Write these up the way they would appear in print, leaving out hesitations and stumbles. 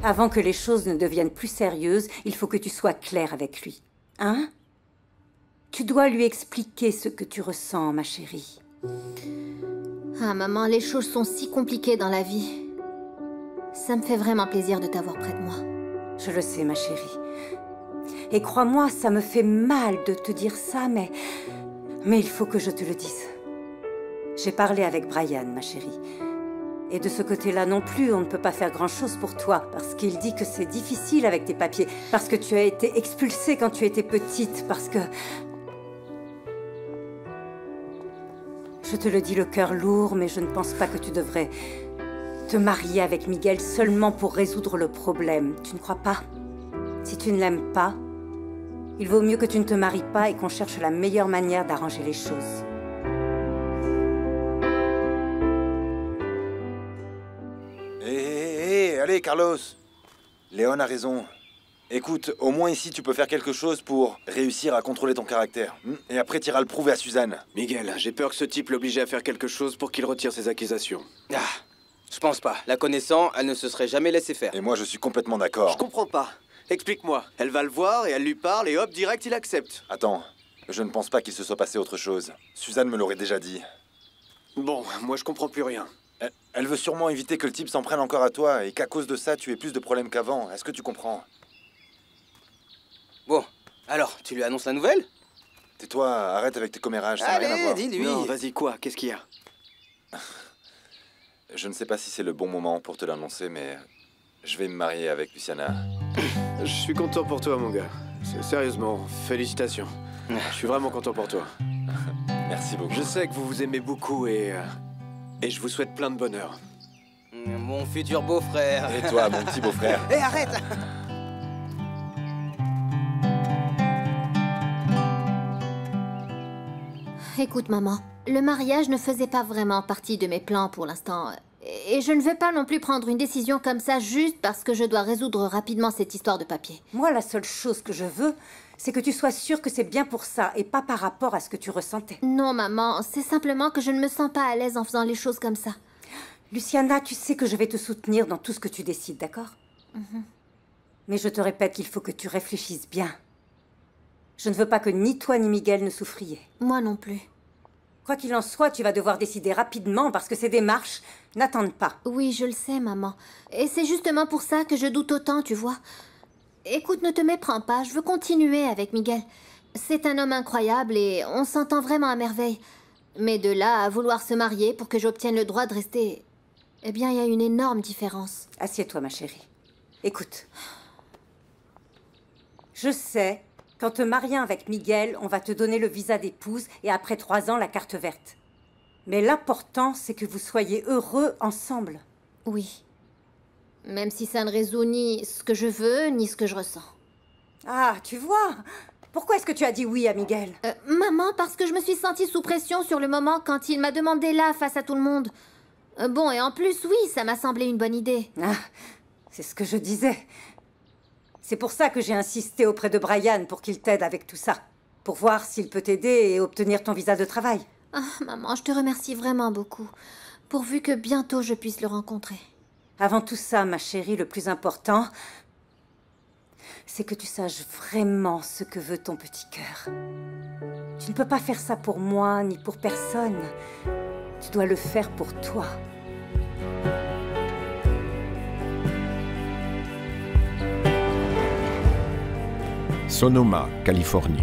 Avant que les choses ne deviennent plus sérieuses, il faut que tu sois claire avec lui. Hein? Tu dois lui expliquer ce que tu ressens, ma chérie. Ah, maman, les choses sont si compliquées dans la vie. Ça me fait vraiment plaisir de t'avoir près de moi. Je le sais, ma chérie. Et crois-moi, ça me fait mal de te dire ça, mais il faut que je te le dise. J'ai parlé avec Brian, ma chérie. Et de ce côté-là non plus, on ne peut pas faire grand-chose pour toi, parce qu'il dit que c'est difficile avec tes papiers, parce que tu as été expulsée quand tu étais petite, parce que... Je te le dis le cœur lourd, mais je ne pense pas que tu devrais te marier avec Miguel seulement pour résoudre le problème. Tu ne crois pas? Si tu ne l'aimes pas, il vaut mieux que tu ne te maries pas et qu'on cherche la meilleure manière d'arranger les choses. Hé, allez, Carlos. Léon a raison. Écoute, au moins ici, tu peux faire quelque chose pour réussir à contrôler ton caractère. Et après, t'iras le prouver à Suzanne. Miguel, j'ai peur que ce type l'oblige à faire quelque chose pour qu'il retire ses accusations. Ah, je pense pas. La connaissant, elle ne se serait jamais laissée faire. Et moi, je suis complètement d'accord. Je comprends pas. Explique-moi. Elle va le voir et elle lui parle et hop, direct, il accepte. Attends, je ne pense pas qu'il se soit passé autre chose. Suzanne me l'aurait déjà dit. Bon, moi je comprends plus rien. Elle veut sûrement éviter que le type s'en prenne encore à toi et qu'à cause de ça, tu aies plus de problèmes qu'avant. Est-ce que tu comprends? Bon, alors, tu lui annonces la nouvelle? Tais-toi, arrête avec tes commérages, ça n'a rien à Allez, voir. dis-lui. Non, vas-y, quoi? Qu'est-ce qu'il y a? Je ne sais pas si c'est le bon moment pour te l'annoncer, mais je vais me marier avec Luciana. Je suis content pour toi, mon gars. Sérieusement, félicitations. Je suis vraiment content pour toi. Merci beaucoup. Je sais que vous vous aimez beaucoup et je vous souhaite plein de bonheur. Mon futur beau-frère. Et toi, mon petit beau-frère. Hé, arrête! Écoute, maman, le mariage ne faisait pas vraiment partie de mes plans pour l'instant. Et je ne veux pas non plus prendre une décision comme ça juste parce que je dois résoudre rapidement cette histoire de papier. Moi, la seule chose que je veux, c'est que tu sois sûre que c'est bien pour ça et pas par rapport à ce que tu ressentais. Non, maman, c'est simplement que je ne me sens pas à l'aise en faisant les choses comme ça. Luciana, tu sais que je vais te soutenir dans tout ce que tu décides, d'accord? Mais je te répète qu'il faut que tu réfléchisses bien. Je ne veux pas que ni toi ni Miguel ne souffriez. Moi non plus. Quoi qu'il en soit, tu vas devoir décider rapidement parce que ces démarches n'attendent pas. Oui, je le sais, maman. Et c'est justement pour ça que je doute autant, tu vois. Écoute, ne te méprends pas, je veux continuer avec Miguel. C'est un homme incroyable et on s'entend vraiment à merveille. Mais de là à vouloir se marier pour que j'obtienne le droit de rester... Eh bien, il y a une énorme différence. Assieds-toi, ma chérie. Écoute. Je sais qu'en te mariant avec Miguel, on va te donner le visa d'épouse et après 3 ans, la carte verte. Mais l'important, c'est que vous soyez heureux ensemble. Oui. Même si ça ne résout ni ce que je veux, ni ce que je ressens. Ah, tu vois? Pourquoi est-ce que tu as dit oui à Miguel? Maman, parce que je me suis sentie sous pression sur le moment quand il m'a demandé là, face à tout le monde. Bon, et en plus, oui, ça m'a semblé une bonne idée. Ah, c'est ce que je disais. C'est pour ça que j'ai insisté auprès de Brian pour qu'il t'aide avec tout ça. Pour voir s'il peut t'aider et obtenir ton visa de travail. Ah, maman, je te remercie vraiment beaucoup. Pourvu que bientôt je puisse le rencontrer. Avant tout ça, ma chérie, le plus important, c'est que tu saches vraiment ce que veut ton petit cœur. Tu ne peux pas faire ça pour moi, ni pour personne. Tu dois le faire pour toi. Sonoma, Californie.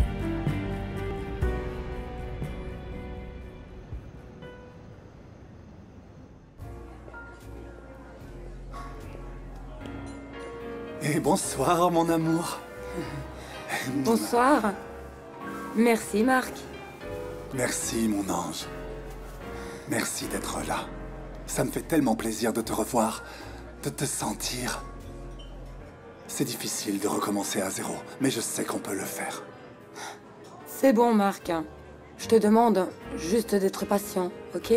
Et bonsoir, mon amour. Bonsoir. Merci, Marc. Merci, mon ange. Merci d'être là. Ça me fait tellement plaisir de te revoir, de te sentir. C'est difficile de recommencer à zéro, mais je sais qu'on peut le faire. C'est bon, Marc. Je te demande juste d'être patient, ok?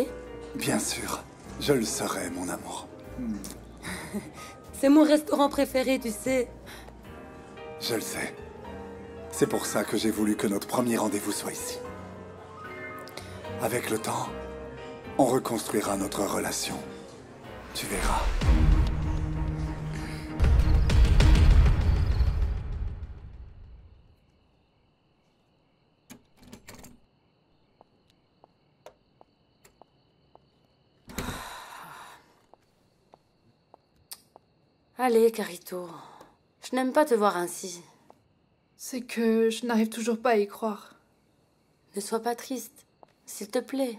Bien sûr, je le serai, mon amour. C'est mon restaurant préféré, tu sais. Je le sais. C'est pour ça que j'ai voulu que notre premier rendez-vous soit ici. Avec le temps, on reconstruira notre relation. Tu verras. Allez, Carito. Je n'aime pas te voir ainsi. C'est que je n'arrive toujours pas à y croire. Ne sois pas triste, s'il te plaît.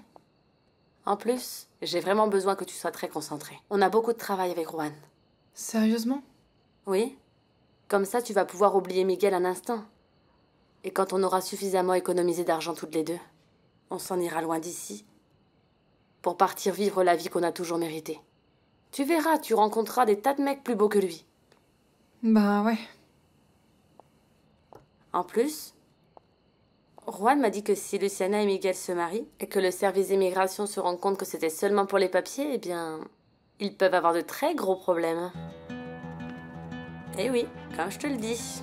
En plus, j'ai vraiment besoin que tu sois très concentrée. On a beaucoup de travail avec Juan. Sérieusement? Oui. Comme ça, tu vas pouvoir oublier Miguel un instant. Et quand on aura suffisamment économisé d'argent toutes les deux, on s'en ira loin d'ici. Pour partir vivre la vie qu'on a toujours méritée. Tu verras, tu rencontreras des tas de mecs plus beaux que lui. Bah ouais. En plus, Juan m'a dit que si Luciana et Miguel se marient et que le service d'immigration se rend compte que c'était seulement pour les papiers, eh bien, ils peuvent avoir de très gros problèmes. Eh oui, comme je te le dis.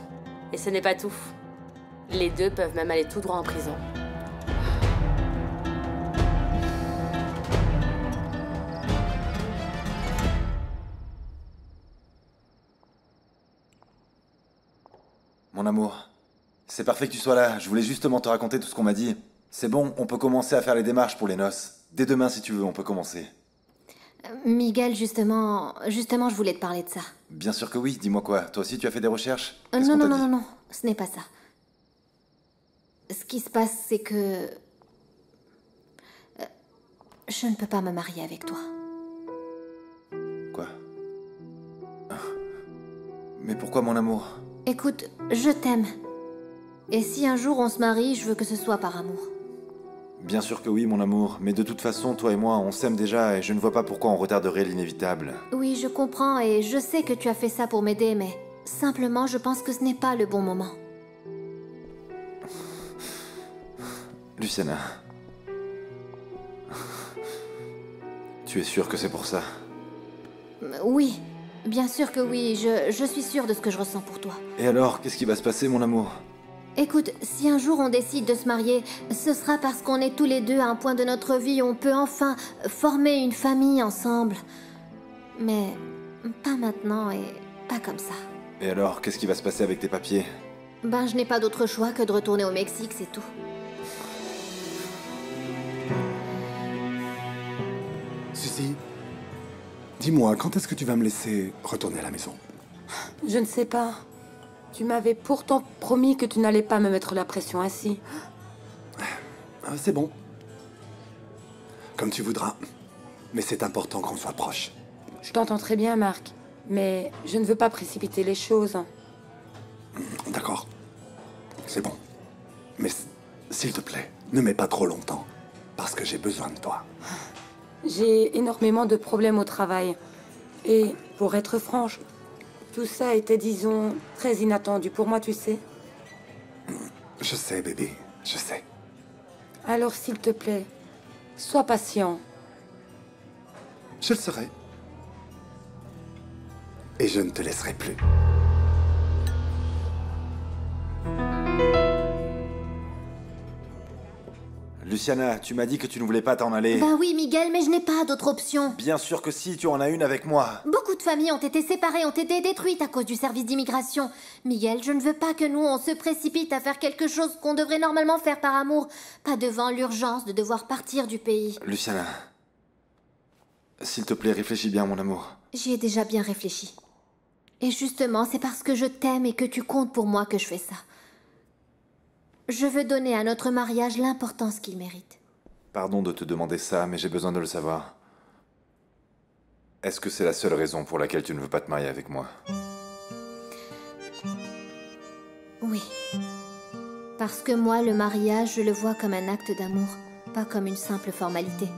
Et ce n'est pas tout. Les deux peuvent même aller tout droit en prison. Mon amour, c'est parfait que tu sois là. Je voulais justement te raconter tout ce qu'on m'a dit. C'est bon, on peut commencer à faire les démarches pour les noces. Dès demain, si tu veux, on peut commencer. Miguel, justement, je voulais te parler de ça. Bien sûr que oui, dis-moi quoi. Toi aussi, tu as fait des recherches? Qu'est-ce Non, qu'on non, t'a non, dit? non, non, ce n'est pas ça. Ce qui se passe, c'est que... je ne peux pas me marier avec toi. Quoi? Mais pourquoi, mon amour? Écoute, je t'aime. Et si un jour on se marie, je veux que ce soit par amour. Bien sûr que oui, mon amour. Mais de toute façon, toi et moi, on s'aime déjà et je ne vois pas pourquoi on retarderait l'inévitable. Oui, je comprends et je sais que tu as fait ça pour m'aider, mais... simplement, je pense que ce n'est pas le bon moment. Luciana. Tu es sûre que c'est pour ça? Oui, bien sûr que oui, je suis sûre de ce que je ressens pour toi. Et alors, qu'est-ce qui va se passer, mon amour? Écoute, si un jour on décide de se marier, ce sera parce qu'on est tous les deux à un point de notre vie où on peut enfin former une famille ensemble. Mais pas maintenant et pas comme ça. Et alors, qu'est-ce qui va se passer avec tes papiers? Ben, je n'ai pas d'autre choix que de retourner au Mexique, c'est tout. Suzy, dis-moi, quand est-ce que tu vas me laisser retourner à la maison? Je ne sais pas. Tu m'avais pourtant promis que tu n'allais pas me mettre la pression ainsi. C'est bon. Comme tu voudras. Mais c'est important qu'on soit proches. Je t'entends très bien, Marc. Mais je ne veux pas précipiter les choses. D'accord. C'est bon. Mais s'il te plaît, ne mets pas trop longtemps. Parce que j'ai besoin de toi. J'ai énormément de problèmes au travail. Et pour être franche, tout ça était, disons, très inattendu pour moi, tu sais. Je sais, bébé. Je sais. Alors, s'il te plaît, sois patient. Je le serai. Et je ne te laisserai plus. Luciana, tu m'as dit que tu ne voulais pas t'en aller. Bah oui, Miguel, mais je n'ai pas d'autre option. Bien sûr que si, tu en as une avec moi. Beaucoup de familles ont été séparées, ont été détruites à cause du service d'immigration. Miguel, je ne veux pas que nous, on se précipite à faire quelque chose qu'on devrait normalement faire par amour. Pas devant l'urgence de devoir partir du pays. Luciana, s'il te plaît, réfléchis bien, mon amour. J'y ai déjà bien réfléchi. Et justement, c'est parce que je t'aime et que tu comptes pour moi que je fais ça. Je veux donner à notre mariage l'importance qu'il mérite. Pardon de te demander ça, mais j'ai besoin de le savoir. Est-ce que c'est la seule raison pour laquelle tu ne veux pas te marier avec moi? Oui. Parce que moi, le mariage, je le vois comme un acte d'amour, pas comme une simple formalité.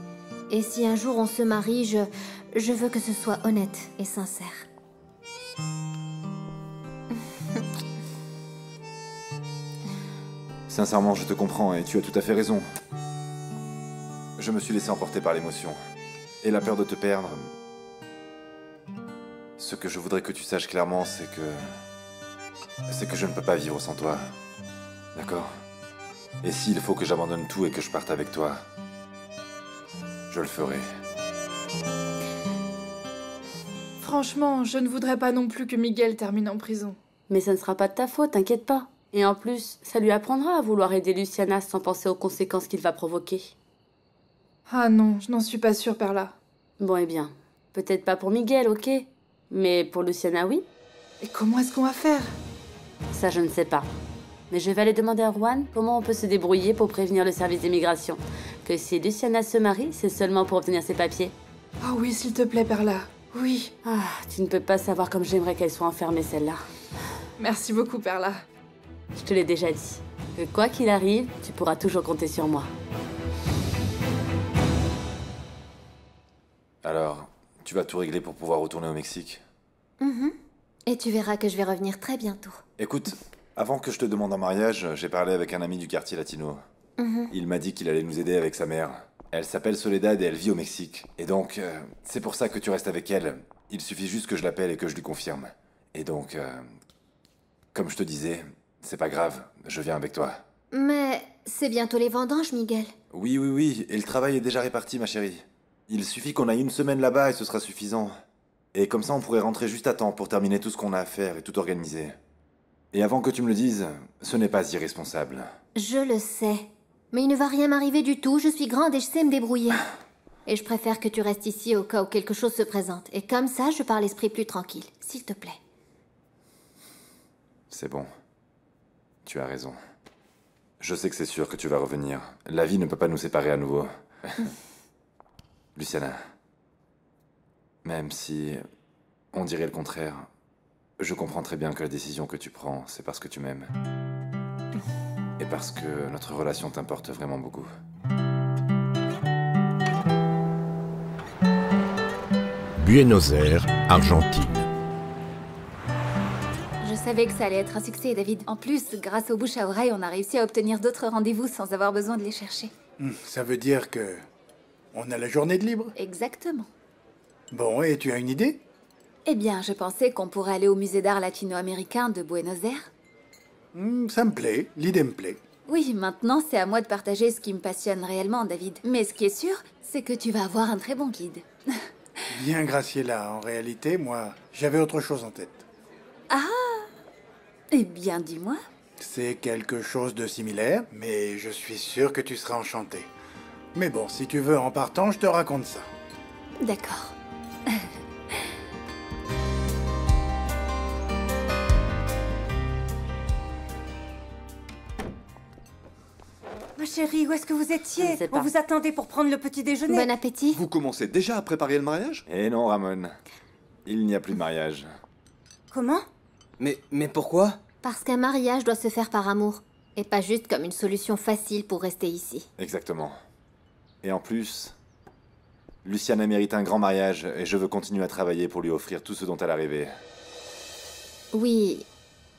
Et si un jour on se marie, je veux que ce soit honnête et sincère. Sincèrement, je te comprends et tu as tout à fait raison. Je me suis laissé emporter par l'émotion. Et la peur de te perdre... Ce que je voudrais que tu saches clairement, c'est que je ne peux pas vivre sans toi. D'accord? Et s'il faut que j'abandonne tout et que je parte avec toi, je le ferai. Franchement, je ne voudrais pas non plus que Miguel termine en prison. Mais ça ne sera pas de ta faute, t'inquiète pas. Et en plus, ça lui apprendra à vouloir aider Luciana sans penser aux conséquences qu'il va provoquer. Ah non, je n'en suis pas sûre, Perla. Bon, eh bien, peut-être pas pour Miguel, ok? Mais pour Luciana, oui. Et comment est-ce qu'on va faire? Ça, je ne sais pas. Mais je vais aller demander à Juan comment on peut se débrouiller pour prévenir le service d'immigration. Que si Luciana se marie, c'est seulement pour obtenir ses papiers. Oh oui, s'il te plaît, Perla. Oui. Ah, tu ne peux pas savoir comme j'aimerais qu'elle soit enfermée, celle-là. Merci beaucoup, Perla. Je te l'ai déjà dit. Que quoi qu'il arrive, tu pourras toujours compter sur moi. Alors, tu vas tout régler pour pouvoir retourner au Mexique? Et tu verras que je vais revenir très bientôt. Écoute, avant que je te demande en mariage, j'ai parlé avec un ami du quartier latino. Il m'a dit qu'il allait nous aider avec sa mère. Elle s'appelle Soledad et elle vit au Mexique. Et donc, c'est pour ça que tu restes avec elle. Il suffit juste que je l'appelle et que je lui confirme. Et donc, comme je te disais, c'est pas grave, je viens avec toi. Mais c'est bientôt les vendanges, Miguel. Oui, et le travail est déjà réparti, ma chérie. Il suffit qu'on aille une semaine là-bas et ce sera suffisant. Et comme ça, on pourrait rentrer juste à temps pour terminer tout ce qu'on a à faire et tout organiser. Et avant que tu me le dises, ce n'est pas irresponsable. Je le sais. Mais il ne va rien m'arriver du tout, je suis grande et je sais me débrouiller. Et je préfère que tu restes ici au cas où quelque chose se présente. Et comme ça, je pars l'esprit plus tranquille, s'il te plaît. C'est bon. Tu as raison. Je sais que c'est sûr que tu vas revenir. La vie ne peut pas nous séparer à nouveau. Luciana, même si on dirait le contraire, je comprends très bien que la décision que tu prends, c'est parce que tu m'aimes. Et parce que notre relation t'importe vraiment beaucoup. Buenos Aires, Argentine. Je savais que ça allait être un succès, David. En plus, grâce aux bouche à oreille, on a réussi à obtenir d'autres rendez-vous sans avoir besoin de les chercher. Ça veut dire que... on a la journée de libre? Exactement. Bon, et tu as une idée? Eh bien, je pensais qu'on pourrait aller au musée d'art latino-américain de Buenos Aires. Ça me plaît, l'idée me plaît. Oui, maintenant, c'est à moi de partager ce qui me passionne réellement, David. Mais ce qui est sûr, c'est que tu vas avoir un très bon guide. Bien, Graciela, en réalité, moi, j'avais autre chose en tête. Ah! Eh bien, dis-moi. C'est quelque chose de similaire, mais je suis sûr que tu seras enchanté. Mais bon, si tu veux, en partant, je te raconte ça. D'accord. Ma chérie, où est-ce que vous étiez? Je ne sais pas. On vous attendait pour prendre le petit déjeuner. Bon appétit. Vous commencez déjà à préparer le mariage? Eh non, Ramon. Il n'y a plus de mariage. Comment? Mais pourquoi? Parce qu'un mariage doit se faire par amour. Et pas juste comme une solution facile pour rester ici. Exactement. Et en plus, Luciana mérite un grand mariage et je veux continuer à travailler pour lui offrir tout ce dont elle a rêvé. Oui,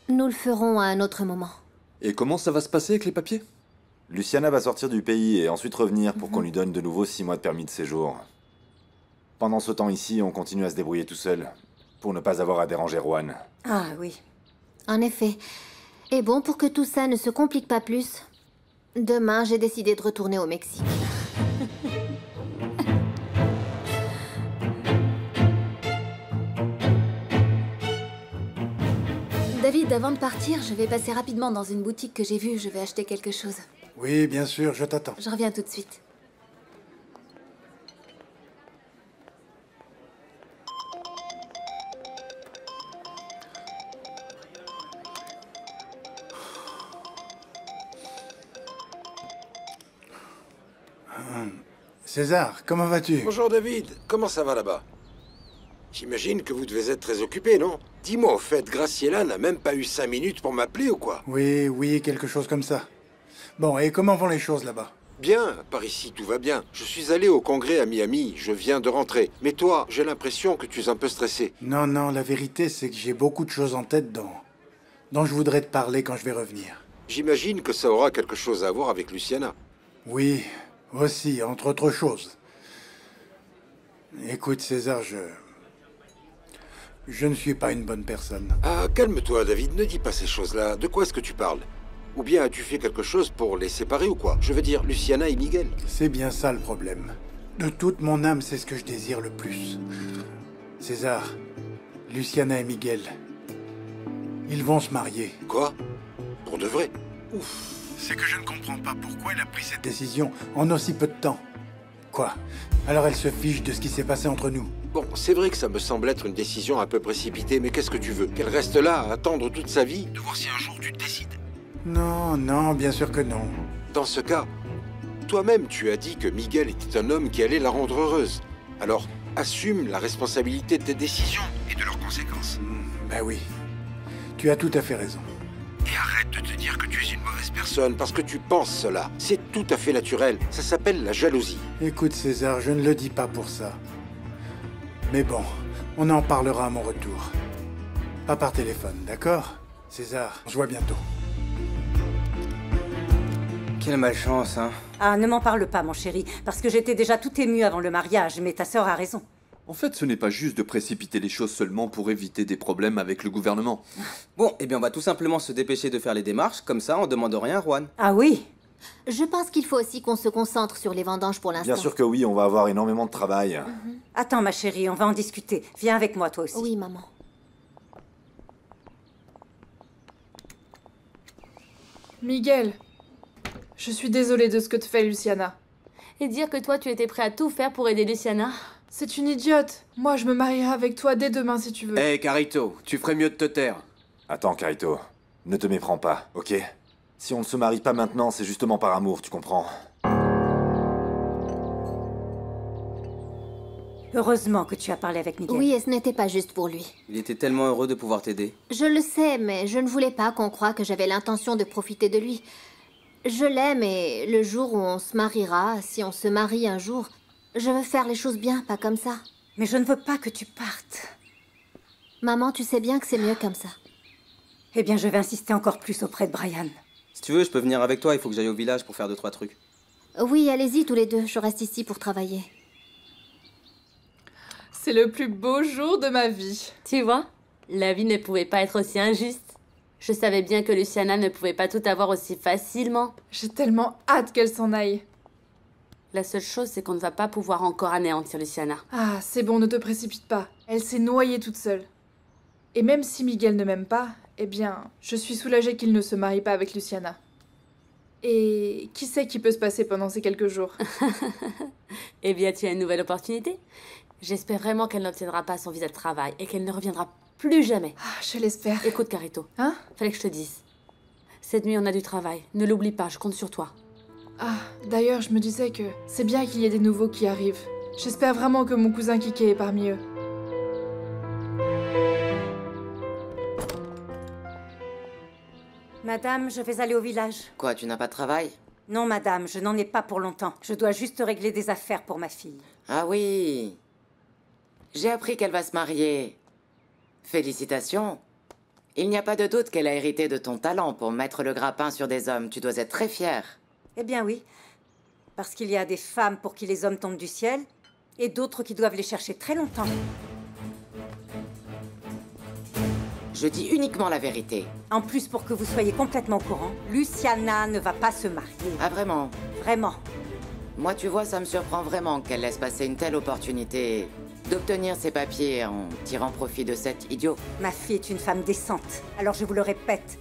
nous le ferons à un autre moment. Et comment ça va se passer avec les papiers? Luciana va sortir du pays et ensuite revenir pour qu'on lui donne de nouveau 6 mois de permis de séjour. Pendant ce temps ici, on continue à se débrouiller tout seul, pour ne pas avoir à déranger Juan. Ah oui. En effet. Et bon, pour que tout ça ne se complique pas plus, demain, j'ai décidé de retourner au Mexique. David, avant de partir, je vais passer rapidement dans une boutique que j'ai vue. Je vais acheter quelque chose. Oui, bien sûr, je t'attends. Je reviens tout de suite. César, comment vas-tu? Bonjour David, comment ça va là-bas? J'imagine que vous devez être très occupé, non? Dis-moi, au fait, Graciela n'a même pas eu 5 minutes pour m'appeler ou quoi? Oui, quelque chose comme ça. Bon, et comment vont les choses là-bas? Bien, par ici tout va bien. Je suis allé au congrès à Miami, je viens de rentrer. Mais toi, j'ai l'impression que tu es un peu stressé. Non, la vérité c'est que j'ai beaucoup de choses en tête dont je voudrais te parler quand je vais revenir. J'imagine que ça aura quelque chose à voir avec Luciana. Oui, aussi, entre autres choses. Écoute César, je ne suis pas une bonne personne. Ah, calme-toi David, ne dis pas ces choses-là. De quoi est-ce que tu parles? Ou bien as-tu fait quelque chose pour les séparer ou quoi? Je veux dire, Luciana et Miguel. C'est bien ça le problème. De toute mon âme, c'est ce que je désire le plus. César, Luciana et Miguel, ils vont se marier. Quoi? Pour de vrai? Ouf. C'est que je ne comprends pas pourquoi elle a pris cette décision en aussi peu de temps. Quoi? Alors elle se fiche de ce qui s'est passé entre nous? Bon, c'est vrai que ça me semble être une décision un peu précipitée, mais qu'est-ce que tu veux? Qu'elle reste là à attendre toute sa vie, de voir si un jour tu te décides? Non, non, bien sûr que non. Dans ce cas, toi-même tu as dit que Miguel était un homme qui allait la rendre heureuse. Alors, assume la responsabilité de tes décisions et de leurs conséquences. Ben oui, tu as tout à fait raison. Et arrête de te dire que tu es une mauvaise personne parce que tu penses cela. C'est tout à fait naturel. Ça s'appelle la jalousie. Écoute César, je ne le dis pas pour ça. Mais bon, on en parlera à mon retour. Pas par téléphone, d'accord? César, on se voit bientôt. Quelle malchance, hein. Ah, ne m'en parle pas, mon chéri, parce que j'étais déjà tout émue avant le mariage, mais ta sœur a raison. En fait, ce n'est pas juste de précipiter les choses seulement pour éviter des problèmes avec le gouvernement. Bon, eh bien on va tout simplement se dépêcher de faire les démarches, comme ça on demande rien à Juan. Ah oui? Je pense qu'il faut aussi qu'on se concentre sur les vendanges pour l'instant. Bien sûr que oui, on va avoir énormément de travail. Attends, ma chérie, on va en discuter. Viens avec moi, toi aussi. Oui, maman. Miguel, je suis désolée de ce que te fait Luciana. Et dire que toi, tu étais prêt à tout faire pour aider Luciana. C'est une idiote. Moi, je me marierai avec toi dès demain si tu veux. Hé, Carito, tu ferais mieux de te taire. Attends, Carito, ne te méprends pas, ok? Si on ne se marie pas maintenant, c'est justement par amour, tu comprends? Heureusement que tu as parlé avec Miguel. Oui, et ce n'était pas juste pour lui. Il était tellement heureux de pouvoir t'aider. Je le sais, mais je ne voulais pas qu'on croie que j'avais l'intention de profiter de lui. Je l'aime et le jour où on se mariera, si on se marie un jour, je veux faire les choses bien, pas comme ça. Mais je ne veux pas que tu partes. Maman, tu sais bien que c'est mieux comme ça. Eh bien, je vais insister encore plus auprès de Brian. Si tu veux, je peux venir avec toi, il faut que j'aille au village pour faire 2-3 trucs. Oui, allez-y tous les deux, je reste ici pour travailler. C'est le plus beau jour de ma vie. Tu vois, la vie ne pouvait pas être aussi injuste. Je savais bien que Luciana ne pouvait pas tout avoir aussi facilement. J'ai tellement hâte qu'elle s'en aille. La seule chose, c'est qu'on ne va pas pouvoir encore anéantir Luciana. Ah, c'est bon, ne te précipite pas. Elle s'est noyée toute seule. Et même si Miguel ne m'aime pas, eh bien, je suis soulagée qu'il ne se marie pas avec Luciana. Et qui sait qui peut se passer pendant ces quelques jours? Eh bien, tu as une nouvelle opportunité. J'espère vraiment qu'elle n'obtiendra pas son visa de travail et qu'elle ne reviendra plus jamais. Ah, je l'espère. Écoute, Carito. Hein? Fallait que je te dise. Cette nuit, on a du travail. Ne l'oublie pas, je compte sur toi. Ah, d'ailleurs, je me disais que c'est bien qu'il y ait des nouveaux qui arrivent. J'espère vraiment que mon cousin Kike est parmi eux. Madame, je vais aller au village. Quoi, tu n'as pas de travail? Non, madame, je n'en ai pas pour longtemps. Je dois juste régler des affaires pour ma fille. Ah oui. J'ai appris qu'elle va se marier. Félicitations. Il n'y a pas de doute qu'elle a hérité de ton talent pour mettre le grappin sur des hommes. Tu dois être très fière. Eh bien oui, parce qu'il y a des femmes pour qui les hommes tombent du ciel, et d'autres qui doivent les chercher très longtemps. Je dis uniquement la vérité. En plus, pour que vous soyez complètement au courant, Luciana ne va pas se marier. Ah vraiment? Vraiment. Moi, tu vois, ça me surprend vraiment qu'elle laisse passer une telle opportunité d'obtenir ses papiers en tirant profit de cet idiot. Ma fille est une femme décente, alors je vous le répète,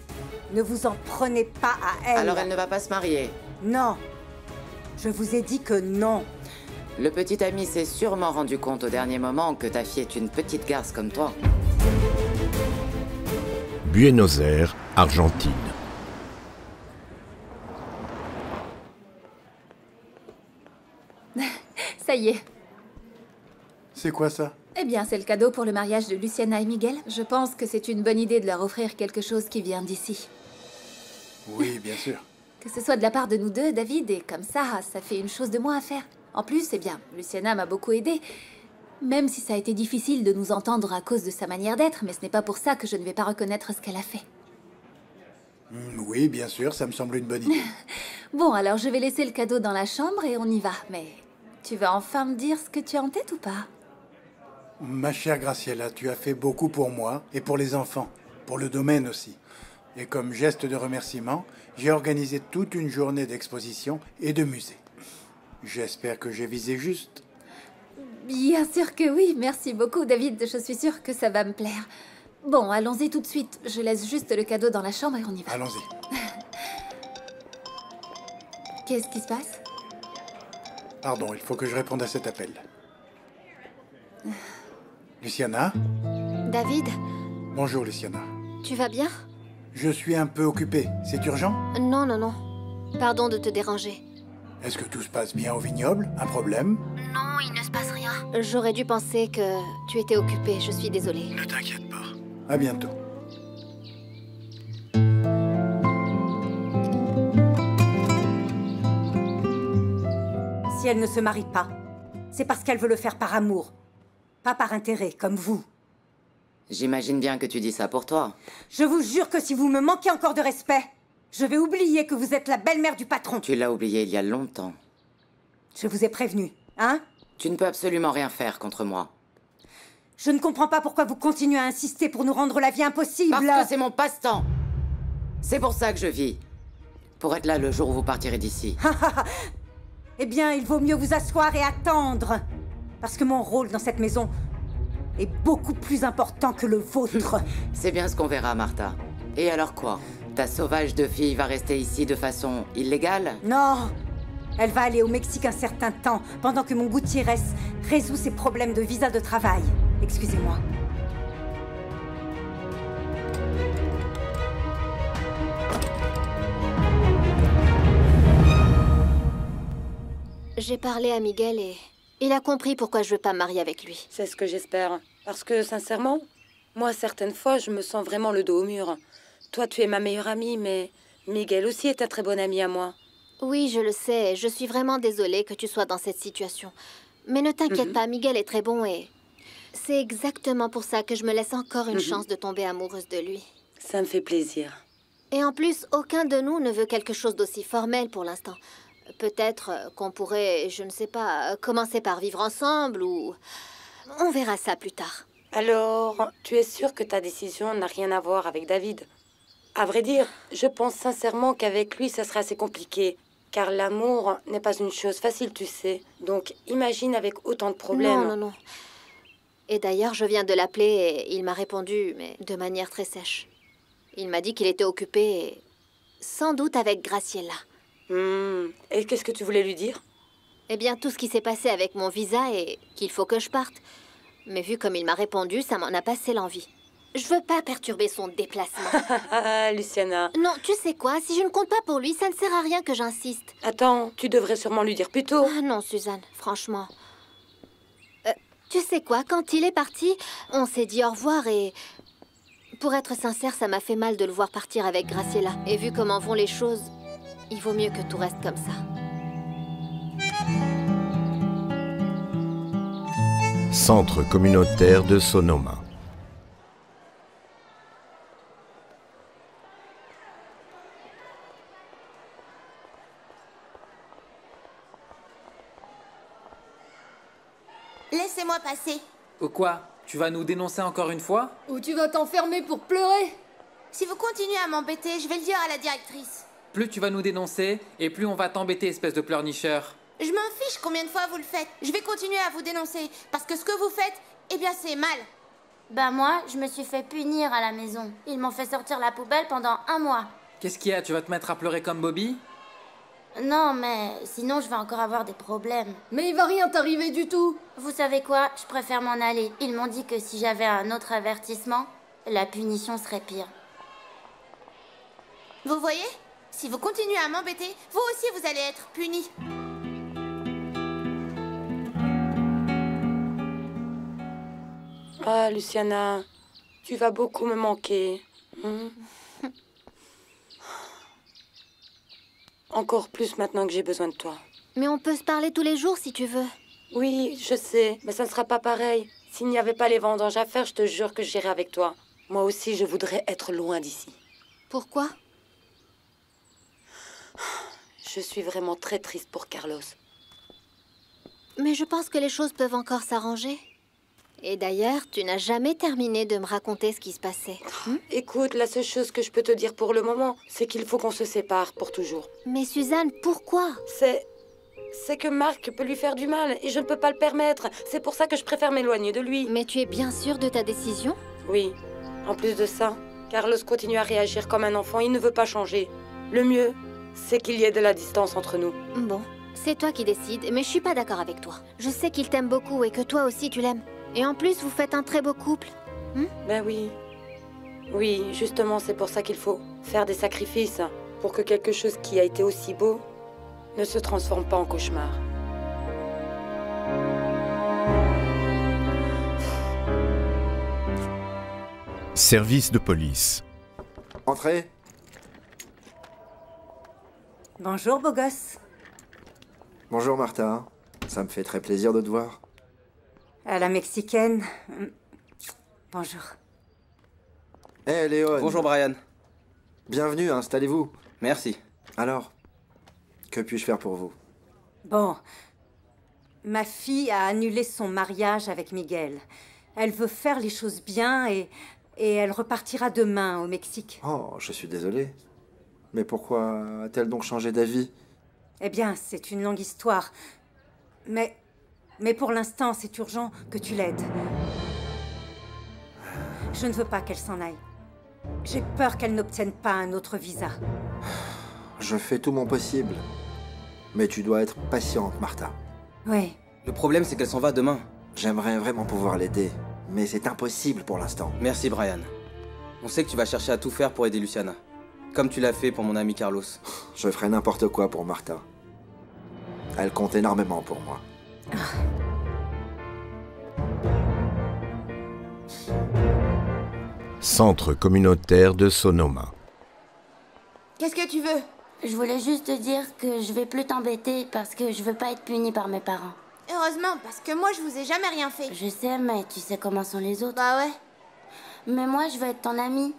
ne vous en prenez pas à elle. Alors elle ne va pas se marier? Non. Je vous ai dit que non. Le petit ami s'est sûrement rendu compte au dernier moment que ta fille est une petite garce comme toi. Buenos Aires, Argentine. Ça y est. C'est quoi ça? Eh bien, c'est le cadeau pour le mariage de Luciana et Miguel. Je pense que c'est une bonne idée de leur offrir quelque chose qui vient d'ici. Oui, bien sûr. Que ce soit de la part de nous deux, David, et comme ça fait une chose de moins à faire. En plus, eh bien, Luciana m'a beaucoup aidée. Même si ça a été difficile de nous entendre à cause de sa manière d'être, mais ce n'est pas pour ça que je ne vais pas reconnaître ce qu'elle a fait. Oui, bien sûr, ça me semble une bonne idée. Bon, alors je vais laisser le cadeau dans la chambre et on y va. Mais tu vas enfin me dire ce que tu as en tête ou pas? Ma chère Graciela, tu as fait beaucoup pour moi et pour les enfants, pour le domaine aussi. Et comme geste de remerciement, j'ai organisé toute une journée d'exposition et de musée. J'espère que j'ai visé juste. Bien sûr que oui, merci beaucoup David, je suis sûre que ça va me plaire. Bon, allons-y tout de suite, je laisse juste le cadeau dans la chambre et on y va. Allons-y. Qu'est-ce qui se passe? Pardon, il faut que je réponde à cet appel. Luciana? David, Bonjour, Luciana. tu vas bien? Je suis un peu occupé. C'est urgent? Non, non, non. Pardon de te déranger. Est-ce que tout se passe bien au vignoble? Un problème? Non, il ne se passe rien. J'aurais dû penser que tu étais occupé, je suis désolée. Ne t'inquiète pas. À bientôt. Si elle ne se marie pas, c'est parce qu'elle veut le faire par amour, pas par intérêt, comme vous. J'imagine bien que tu dis ça pour toi. Je vous jure que si vous me manquez encore de respect, je vais oublier que vous êtes la belle-mère du patron. Tu l'as oublié il y a longtemps. Je vous ai prévenu, hein? Tu ne peux absolument rien faire contre moi. Je ne comprends pas pourquoi vous continuez à insister pour nous rendre la vie impossible. Parce que c'est mon passe-temps. C'est pour ça que je vis. Pour être là le jour où vous partirez d'ici. Eh bien, il vaut mieux vous asseoir et attendre. Parce que mon rôle dans cette maison est beaucoup plus important que le vôtre. C'est bien ce qu'on verra, Martha. Et alors quoi? Ta sauvage de fille va rester ici de façon illégale? Non. Elle va aller au Mexique un certain temps, pendant que mon Gutiérrez résout ses problèmes de visa de travail. Excusez-moi. J'ai parlé à Miguel et il a compris pourquoi je veux pas me marier avec lui. C'est ce que j'espère. Parce que, sincèrement, moi, certaines fois, je me sens vraiment le dos au mur. Toi, tu es ma meilleure amie, mais Miguel aussi est un très bon ami à moi. Oui, je le sais. Je suis vraiment désolée que tu sois dans cette situation. Mais ne t'inquiète pas, Miguel est très bon et c'est exactement pour ça que je me laisse encore une chance de tomber amoureuse de lui. Ça me fait plaisir. Et en plus, aucun de nous ne veut quelque chose d'aussi formel pour l'instant. Peut-être qu'on pourrait, je ne sais pas, commencer par vivre ensemble ou... On verra ça plus tard. Alors, tu es sûre que ta décision n'a rien à voir avec David? À vrai dire, je pense sincèrement qu'avec lui, ça sera assez compliqué. Car l'amour n'est pas une chose facile, tu sais. Donc, imagine avec autant de problèmes. Non, non, non. Et d'ailleurs, je viens de l'appeler et il m'a répondu, mais de manière très sèche. Il m'a dit qu'il était occupé, et sans doute avec Graciela. Et qu'est-ce que tu voulais lui dire? Eh bien, tout ce qui s'est passé avec mon visa et qu'il faut que je parte. Mais vu comme il m'a répondu, ça m'en a passé l'envie. Je veux pas perturber son déplacement. Luciana. Non, tu sais quoi? Si je ne compte pas pour lui, ça ne sert à rien que j'insiste. Attends, tu devrais sûrement lui dire plus tôt. Ah non, Suzanne, franchement. Tu sais quoi? Quand il est parti, on s'est dit au revoir et... Pour être sincère, ça m'a fait mal de le voir partir avec Graciela. Et vu comment vont les choses, il vaut mieux que tout reste comme ça. Centre communautaire de Sonoma. Laissez-moi passer. Ou quoi? Tu vas nous dénoncer encore une fois? Ou tu vas t'enfermer pour pleurer. Si vous continuez à m'embêter, je vais le dire à la directrice. Plus tu vas nous dénoncer, et plus on va t'embêter, espèce de pleurnicheur. Je m'en fiche combien de fois vous le faites. Je vais continuer à vous dénoncer. Parce que ce que vous faites, eh bien c'est mal. Bah moi, je me suis fait punir à la maison. Ils m'ont fait sortir la poubelle pendant 1 mois. Qu'est-ce qu'il y a? Tu vas te mettre à pleurer comme Bobby? Non, mais sinon je vais encore avoir des problèmes. Mais il va rien t'arriver du tout. Vous savez quoi? Je préfère m'en aller. Ils m'ont dit que si j'avais un autre avertissement, la punition serait pire. Vous voyez? Si vous continuez à m'embêter, vous aussi vous allez être punis. Ah, Luciana, tu vas beaucoup me manquer. Encore plus maintenant que j'ai besoin de toi. Mais on peut se parler tous les jours si tu veux. Oui, je sais, mais ça ne sera pas pareil. S'il n'y avait pas les vendanges à faire, je te jure que j'irai avec toi. Moi aussi, je voudrais être loin d'ici. Pourquoi? Je suis vraiment très triste pour Carlos. Mais je pense que les choses peuvent encore s'arranger. Et d'ailleurs, tu n'as jamais terminé de me raconter ce qui se passait. Écoute, la seule chose que je peux te dire pour le moment, c'est qu'il faut qu'on se sépare pour toujours. Mais Suzanne, pourquoi? C'est que Marc peut lui faire du mal et je ne peux pas le permettre. C'est pour ça que je préfère m'éloigner de lui. Mais tu es bien sûre de ta décision? Oui. En plus de ça, Carlos continue à réagir comme un enfant. Il ne veut pas changer. Le mieux, c'est qu'il y ait de la distance entre nous. Bon, c'est toi qui décides, mais je suis pas d'accord avec toi. Je sais qu'il t'aime beaucoup et que toi aussi tu l'aimes. Et en plus, vous faites un très beau couple. Ben oui. Oui, justement, c'est pour ça qu'il faut faire des sacrifices, pour que quelque chose qui a été aussi beau ne se transforme pas en cauchemar. Service de police. Entrez. Bonjour, beau gosse. Bonjour Martha. Ça me fait très plaisir de te voir. À la mexicaine. Bonjour. Eh Léon. Bonjour Brian. Bienvenue, installez-vous. Merci. Alors, que puis-je faire pour vous? Bon. Ma fille a annulé son mariage avec Miguel. Elle veut faire les choses bien et elle repartira demain au Mexique. Oh, je suis désolé. Mais pourquoi a-t-elle donc changé d'avis? Eh bien, c'est une longue histoire. Mais pour l'instant, c'est urgent que tu l'aides. Je ne veux pas qu'elle s'en aille. J'ai peur qu'elle n'obtienne pas un autre visa. Je fais tout mon possible. Mais tu dois être patiente, Martha. Oui. Le problème, c'est qu'elle s'en va demain. J'aimerais vraiment pouvoir l'aider, mais c'est impossible pour l'instant. Merci, Brian. On sait que tu vas chercher à tout faire pour aider Luciana. Comme tu l'as fait pour mon ami Carlos. Je ferai n'importe quoi pour Martha. Elle compte énormément pour moi. Centre communautaire de Sonoma. Qu'est-ce que tu veux? Je voulais juste te dire que je vais plus t'embêter parce que je veux pas être punie par mes parents. Heureusement, parce que moi, je vous ai jamais rien fait. Je sais, mais tu sais comment sont les autres. Bah ouais. Mais moi, je veux être ton amie.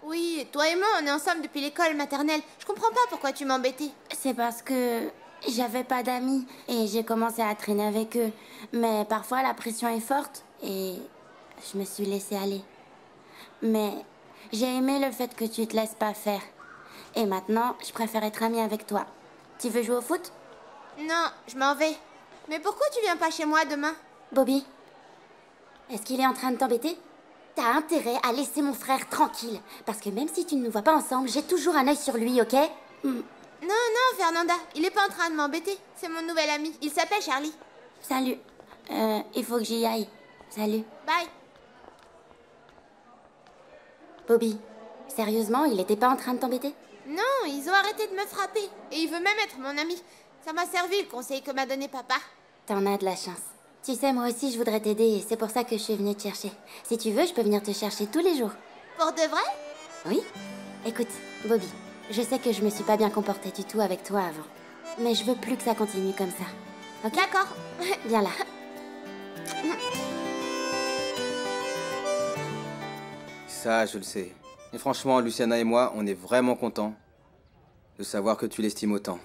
Oui, toi et moi, on est ensemble depuis l'école maternelle. Je comprends pas pourquoi tu m'embêtais. C'est parce que j'avais pas d'amis et j'ai commencé à traîner avec eux. Mais parfois, la pression est forte et je me suis laissée aller. Mais j'ai aimé le fait que tu te laisses pas faire. Et maintenant, je préfère être amie avec toi. Tu veux jouer au foot? Non, je m'en vais. Mais pourquoi tu viens pas chez moi demain? Bobby, est-ce qu'il est en train de t'embêter? T'as intérêt à laisser mon frère tranquille. Parce que même si tu ne nous vois pas ensemble, j'ai toujours un œil sur lui, ok? Non, non, Fernanda, il est pas en train de m'embêter. C'est mon nouvel ami. Il s'appelle Charlie. Salut. Il faut que j'y aille. Salut. Bye. Bobby, sérieusement, il était pas en train de t'embêter? Non, ils ont arrêté de me frapper. Et il veut même être mon ami. Ça m'a servi le conseil que m'a donné papa. T'en as de la chance. Tu sais, moi aussi, je voudrais t'aider et c'est pour ça que je suis venue te chercher. Si tu veux, je peux venir te chercher tous les jours. Pour de vrai? Oui. Écoute, Bobby, je sais que je me suis pas bien comportée du tout avec toi avant. Mais je veux plus que ça continue comme ça. Ok? D'accord. Viens là. Ça, je le sais. Et franchement, Luciana et moi, on est vraiment contents de savoir que tu l'estimes autant.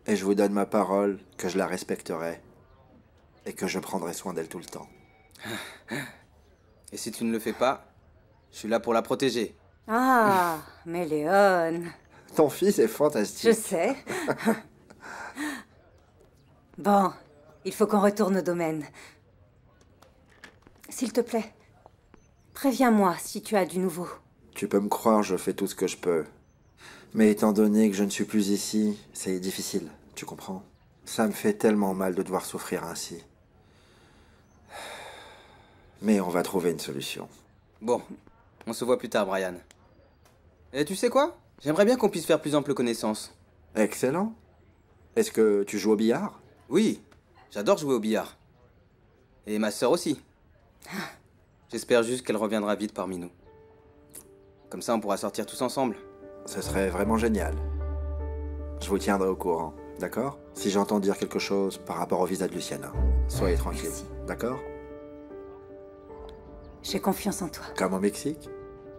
Et je vous donne ma parole que je la respecterai. Et que je prendrai soin d'elle tout le temps. Et si tu ne le fais pas, je suis là pour la protéger. Ah, mais Léon. Ton fils est fantastique. Je sais. Bon, il faut qu'on retourne au domaine. S'il te plaît, préviens-moi si tu as du nouveau. Tu peux me croire, je fais tout ce que je peux. Mais étant donné que je ne suis plus ici, c'est difficile, tu comprends? Ça me fait tellement mal de devoir souffrir ainsi. Mais on va trouver une solution. Bon, on se voit plus tard, Brian. Et tu sais quoi? J'aimerais bien qu'on puisse faire plus ample connaissance. Excellent. Est-ce que tu joues au billard? Oui, j'adore jouer au billard. Et ma sœur aussi. J'espère juste qu'elle reviendra vite parmi nous. Comme ça, on pourra sortir tous ensemble. Ce serait vraiment génial. Je vous tiendrai au courant, d'accord? Si j'entends dire quelque chose par rapport au visa de Luciana, soyez tranquille, d'accord? J'ai confiance en toi. Comme au Mexique?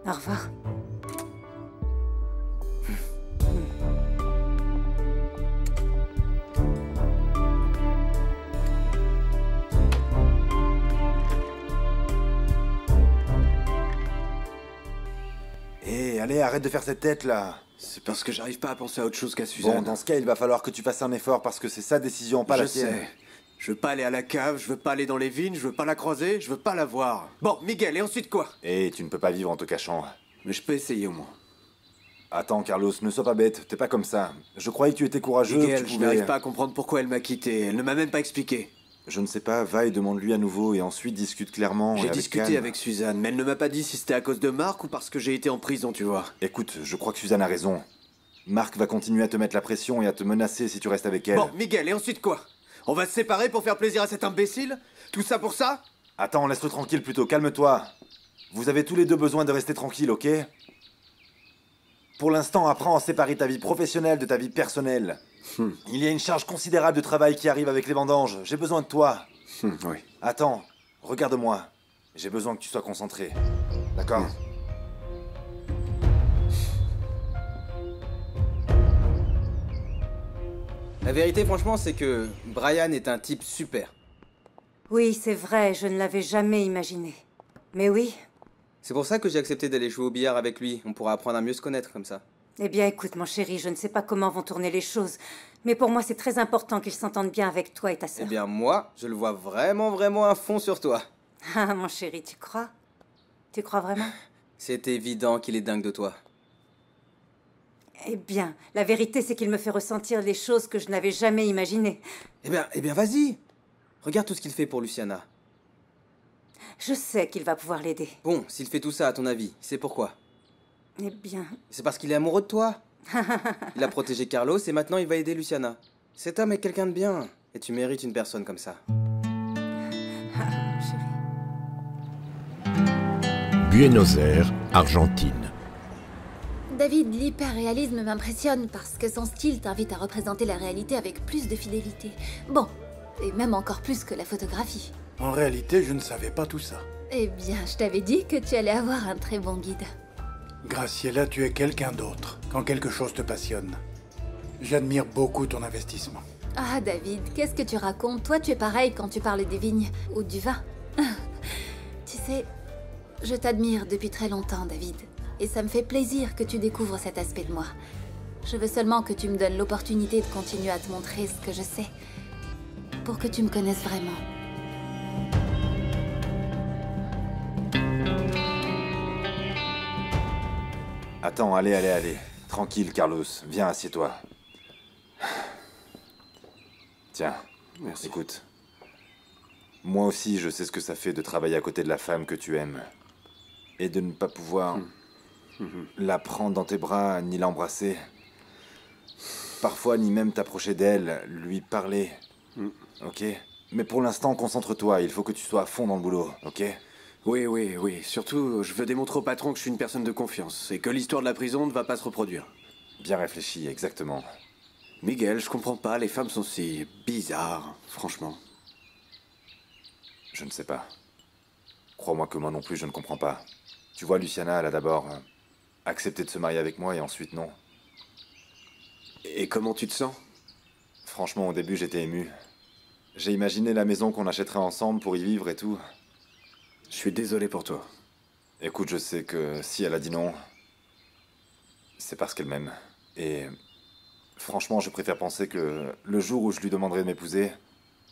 Au revoir. Hé, allez, arrête de faire cette tête là. C'est parce que j'arrive pas à penser à autre chose qu'à Suzanne. Bon, dans ce cas, il va falloir que tu fasses un effort parce que c'est sa décision, pas la tienne. Je sais. Je veux pas aller à la cave, je veux pas aller dans les vignes, je veux pas la croiser, je veux pas la voir. Bon, Miguel, et ensuite quoi? Et tu ne peux pas vivre en te cachant. Mais je peux essayer au moins. Attends, Carlos, ne sois pas bête, t'es pas comme ça. Je croyais que tu étais courageux, Miguel, que tu je pouvais... n'arrive pas à comprendre pourquoi elle m'a quitté. Elle ne m'a même pas expliqué. Je ne sais pas, va et demande-lui à nouveau et ensuite discute clairement. J'ai et discuté calme. avec Suzanne, mais elle ne m'a pas dit si c'était à cause de Marc ou parce que j'ai été en prison, tu vois. Écoute, je crois que Suzanne a raison. Marc va continuer à te mettre la pression et à te menacer si tu restes avec elle. Bon, Miguel, et ensuite quoi? On va se séparer pour faire plaisir à cet imbécile? Tout ça pour ça? Attends, laisse-le tranquille plutôt, calme-toi. Vous avez tous les deux besoin de rester tranquille, ok? Pour l'instant, apprends à séparer ta vie professionnelle de ta vie personnelle. Il y a une charge considérable de travail qui arrive avec les vendanges. J'ai besoin de toi. Oui. Attends, regarde-moi. J'ai besoin que tu sois concentré. D'accord? La vérité, franchement, c'est que Brian est un type super. Oui, c'est vrai, je ne l'avais jamais imaginé. Mais oui. C'est pour ça que j'ai accepté d'aller jouer au billard avec lui. On pourra apprendre à mieux se connaître comme ça. Eh bien, écoute, mon chéri, je ne sais pas comment vont tourner les choses, mais pour moi, c'est très important qu'ils s'entendent bien avec toi et ta sœur. Eh bien, moi, je le vois vraiment à fond sur toi. Ah, mon chéri, tu crois? Tu crois vraiment? C'est évident qu'il est dingue de toi. Eh bien, la vérité, c'est qu'il me fait ressentir des choses que je n'avais jamais imaginées. Eh bien, vas-y. Regarde tout ce qu'il fait pour Luciana. Je sais qu'il va pouvoir l'aider. Bon, s'il fait tout ça, à ton avis, c'est pourquoi? Eh bien... C'est parce qu'il est amoureux de toi. Il a protégé Carlos et maintenant il va aider Luciana. Cet homme est quelqu'un de bien. Et tu mérites une personne comme ça. Buenos Aires, Argentine. David, l'hyperréalisme m'impressionne parce que son style t'invite à représenter la réalité avec plus de fidélité. Bon, et même encore plus que la photographie. En réalité, je ne savais pas tout ça. Eh bien, je t'avais dit que tu allais avoir un très bon guide. Graciela, tu es quelqu'un d'autre quand quelque chose te passionne. J'admire beaucoup ton investissement. Ah, David, qu'est-ce que tu racontes? Toi, tu es pareil quand tu parles des vignes ou du vin. Tu sais, je t'admire depuis très longtemps, David. Et ça me fait plaisir que tu découvres cet aspect de moi. Je veux seulement que tu me donnes l'opportunité de continuer à te montrer ce que je sais. Pour que tu me connaisses vraiment. Attends, allez. Tranquille, Carlos. Viens, assieds-toi. Tiens, merci. Écoute. Moi aussi, je sais ce que ça fait de travailler à côté de la femme que tu aimes. Et de ne pas pouvoir la prendre dans tes bras, ni l'embrasser. Parfois, ni même t'approcher d'elle, lui parler. Ok? Mais pour l'instant, concentre-toi. Il faut que tu sois à fond dans le boulot, ok? Oui. Surtout, je veux démontrer au patron que je suis une personne de confiance et que l'histoire de la prison ne va pas se reproduire. Bien réfléchi, exactement. Miguel, je comprends pas, les femmes sont si bizarres, franchement. Je ne sais pas. Crois-moi que moi non plus, je ne comprends pas. Tu vois, Luciana, elle a d'abord accepté de se marier avec moi et ensuite non. Et comment tu te sens? Franchement, au début, j'étais ému. J'ai imaginé la maison qu'on achèterait ensemble pour y vivre et tout. Je suis désolé pour toi. Écoute, je sais que si elle a dit non, c'est parce qu'elle m'aime. Et franchement, je préfère penser que le jour où je lui demanderai de m'épouser,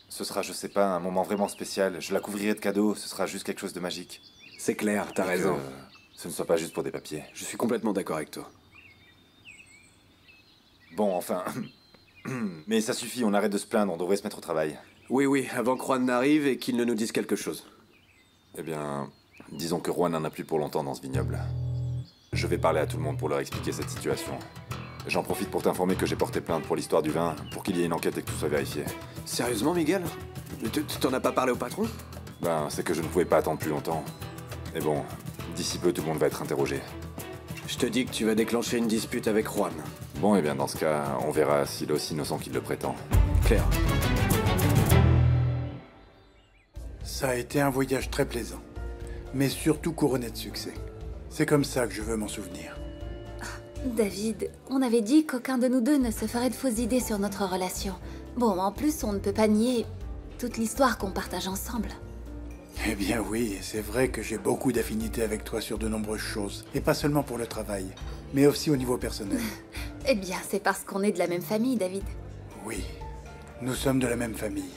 ce sera, je sais pas, un moment vraiment spécial. Je la couvrirai de cadeaux, ce sera juste quelque chose de magique. C'est clair, t'as raison. Que ce ne soit pas juste pour des papiers. Je suis complètement d'accord avec toi. Bon, enfin... Mais ça suffit, on arrête de se plaindre, on devrait se mettre au travail. Oui, avant que Juan n'arrive et qu'il ne nous dise quelque chose. Eh bien, disons que Juan n'en a plus pour longtemps dans ce vignoble. Je vais parler à tout le monde pour leur expliquer cette situation. J'en profite pour t'informer que j'ai porté plainte pour l'histoire du vin, pour qu'il y ait une enquête et que tout soit vérifié. Sérieusement, Miguel? Tu t'en as pas parlé au patron? Ben, c'est que je ne pouvais pas attendre plus longtemps. Et bon, d'ici peu, tout le monde va être interrogé. Je te dis que tu vas déclencher une dispute avec Juan. Bon, eh bien, dans ce cas, on verra s'il est aussi innocent qu'il le prétend. Claire. Ça a été un voyage très plaisant, mais surtout couronné de succès. C'est comme ça que je veux m'en souvenir. David, on avait dit qu'aucun de nous deux ne se ferait de fausses idées sur notre relation. Bon, en plus, on ne peut pas nier toute l'histoire qu'on partage ensemble. Eh bien oui, c'est vrai que j'ai beaucoup d'affinités avec toi sur de nombreuses choses. Et pas seulement pour le travail, mais aussi au niveau personnel. Eh bien, c'est parce qu'on est de la même famille, David. Oui, nous sommes de la même famille.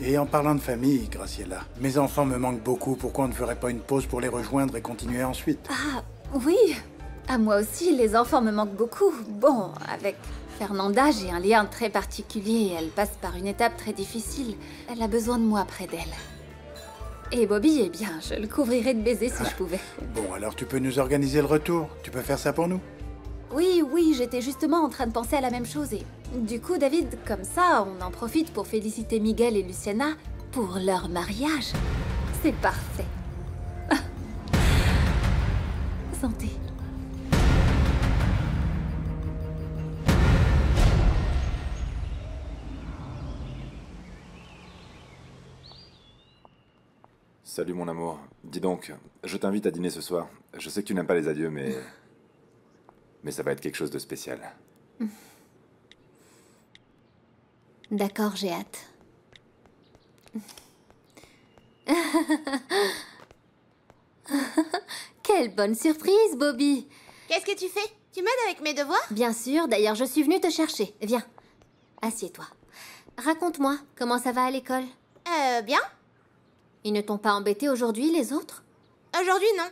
Et en parlant de famille, Graciela, mes enfants me manquent beaucoup. Pourquoi on ne ferait pas une pause pour les rejoindre et continuer ensuite? Ah, oui. À moi aussi, les enfants me manquent beaucoup. Bon, avec Fernanda, j'ai un lien très particulier. Elle passe par une étape très difficile. Elle a besoin de moi près d'elle. Et Bobby, eh bien, je le couvrirais de baisers si je pouvais. Bon, alors tu peux nous organiser le retour. Tu peux faire ça pour nous? Oui, j'étais justement en train de penser à la même chose. Et du coup, David, comme ça, on en profite pour féliciter Miguel et Luciana pour leur mariage. C'est parfait. Santé. Salut mon amour. Dis donc, je t'invite à dîner ce soir. Je sais que tu n'aimes pas les adieux, mais ça va être quelque chose de spécial. D'accord, j'ai hâte. Quelle bonne surprise, Bobby! Qu'est-ce que tu fais? Tu m'aides avec mes devoirs? Bien sûr, d'ailleurs, je suis venue te chercher. Viens, assieds-toi. Raconte-moi, comment ça va à l'école? Bien. Ils ne t'ont pas embêté aujourd'hui, les autres? Aujourd'hui, non.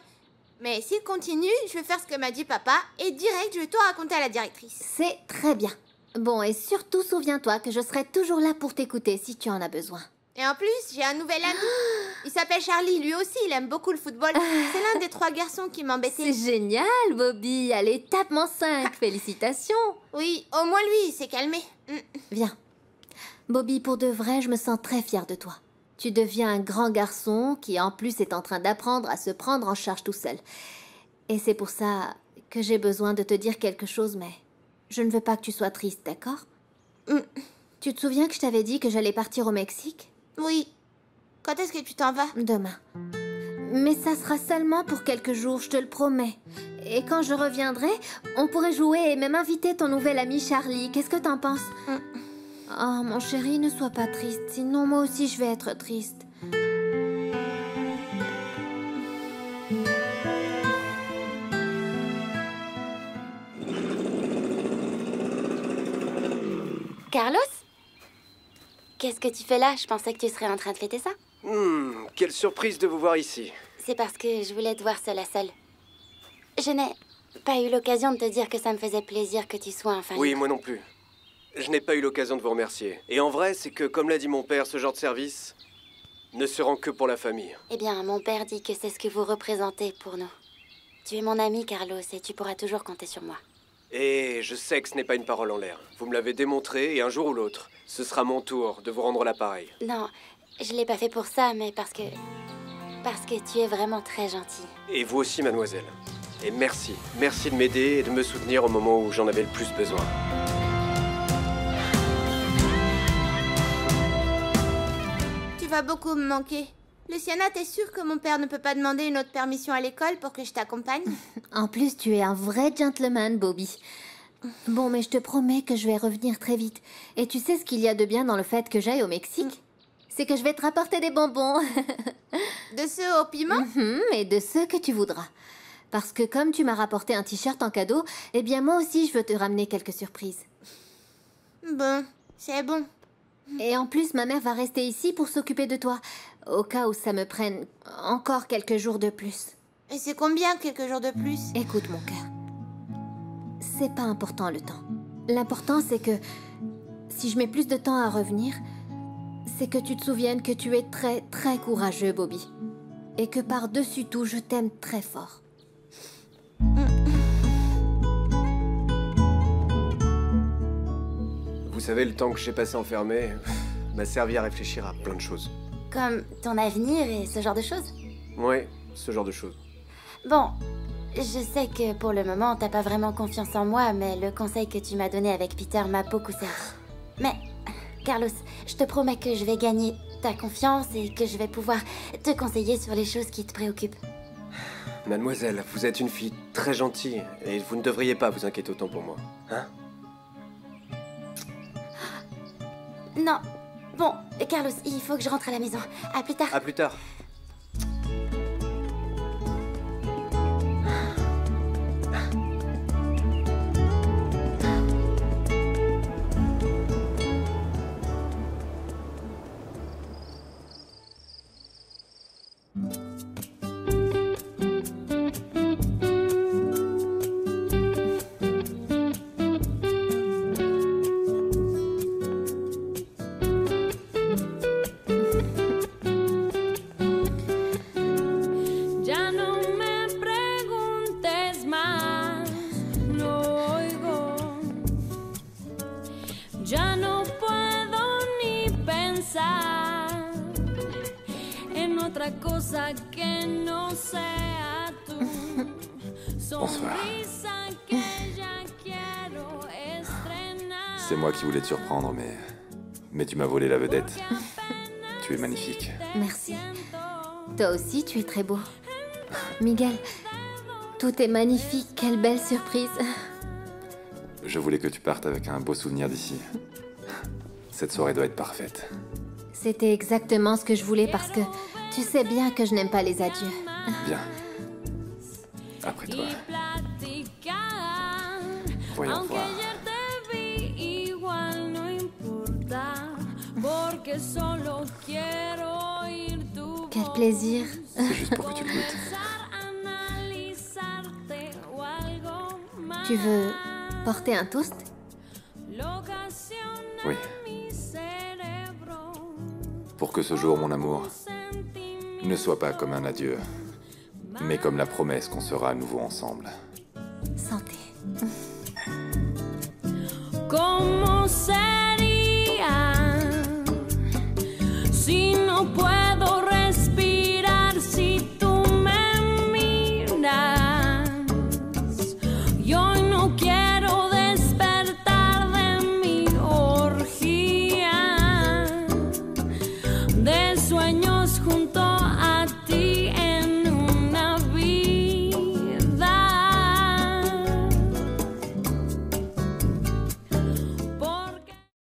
Mais s'il continue, je vais faire ce que m'a dit papa et direct, je vais tout raconter à la directrice. C'est très bien. Bon, et surtout, souviens-toi que je serai toujours là pour t'écouter si tu en as besoin. Et en plus, j'ai un nouvel ami. Il s'appelle Charlie, lui aussi, il aime beaucoup le football. C'est l'un des 3 garçons qui m'embêtait. C'est génial, Bobby. Allez, tape-moi 5. Félicitations. Oui, au moins lui, il s'est calmé. Viens. Bobby, pour de vrai, je me sens très fière de toi. Tu deviens un grand garçon qui, en plus, est en train d'apprendre à se prendre en charge tout seul. Et c'est pour ça que j'ai besoin de te dire quelque chose, mais je ne veux pas que tu sois triste, d'accord? Tu te souviens que je t'avais dit que j'allais partir au Mexique? Oui. Quand est-ce que tu t'en vas? Demain. Mais ça sera seulement pour quelques jours, je te le promets. Et quand je reviendrai, on pourrait jouer et même inviter ton nouvel ami Charlie. Qu'est-ce que t'en penses? Oh, mon chéri, ne sois pas triste, sinon moi aussi je vais être triste. Carlos? Qu'est-ce que tu fais là? Je pensais que tu serais en train de fêter ça. Quelle surprise de vous voir ici. C'est parce que je voulais te voir seule à seule. Je n'ai pas eu l'occasion de te dire que ça me faisait plaisir que tu sois enfin Oui, libre. moi non plus. Je n'ai pas eu l'occasion de vous remercier. Et en vrai, c'est que, comme l'a dit mon père, ce genre de service ne se rend que pour la famille. Eh bien, mon père dit que c'est ce que vous représentez pour nous. Tu es mon ami, Carlos, et tu pourras toujours compter sur moi. Et je sais que ce n'est pas une parole en l'air. Vous me l'avez démontré, et un jour ou l'autre, ce sera mon tour de vous rendre l'appareil. Non, je l'ai pas fait pour ça, mais parce que tu es vraiment très gentil. Et vous aussi, mademoiselle. Et merci. Merci de m'aider et de me soutenir au moment où j'en avais le plus besoin. Tu vas beaucoup me manquer. Luciana, t'es sûre que mon père ne peut pas demander une autre permission à l'école pour que je t'accompagne? En plus, tu es un vrai gentleman, Bobby. Bon, mais je te promets que je vais revenir très vite. Et tu sais ce qu'il y a de bien dans le fait que j'aille au Mexique? C'est que je vais te rapporter des bonbons. De ceux au piment? Et de ceux que tu voudras. Parce que comme tu m'as rapporté un t-shirt en cadeau, eh bien moi aussi je veux te ramener quelques surprises. Bon, c'est bon. Et en plus, ma mère va rester ici pour s'occuper de toi, au cas où ça me prenne encore quelques jours de plus. Et c'est combien quelques jours de plus? Écoute, mon cœur. C'est pas important le temps. L'important, c'est que si je mets plus de temps à revenir, c'est que tu te souviennes que tu es très, très courageux, Bobby. Et que par-dessus tout, je t'aime très fort. Vous savez, le temps que j'ai passé enfermé m'a servi à réfléchir à plein de choses. Comme ton avenir et ce genre de choses? Ouais, ce genre de choses. Bon, je sais que pour le moment, t'as pas vraiment confiance en moi, mais le conseil que tu m'as donné avec Peter m'a beaucoup servi. Mais, Carlos, je te promets que je vais gagner ta confiance et que je vais pouvoir te conseiller sur les choses qui te préoccupent. Mademoiselle, vous êtes une fille très gentille et vous ne devriez pas vous inquiéter autant pour moi. Hein? Non. Bon, Carlos, il faut que je rentre à la maison. À plus tard. À plus tard. Bonsoir. C'est moi qui voulais te surprendre, mais tu m'as volé la vedette. Tu es magnifique. Merci. Toi aussi, tu es très beau. Miguel, tout est magnifique. Quelle belle surprise. Je voulais que tu partes avec un beau souvenir d'ici. Cette soirée doit être parfaite. C'était exactement ce que je voulais parce que tu sais bien que je n'aime pas les adieux. Bien. Après toi. Voyons voir. Quel plaisir. C'est juste pour que tu le goûtes. Tu veux porter un toast? Oui. Pour que ce jour, mon amour, ne soit pas comme un adieu, mais comme la promesse qu'on sera à nouveau ensemble. Santé. ¿Cómo sería si no puedo respirar si tú me miras? Yo no quiero despertar de mi orgía de sueños juntos.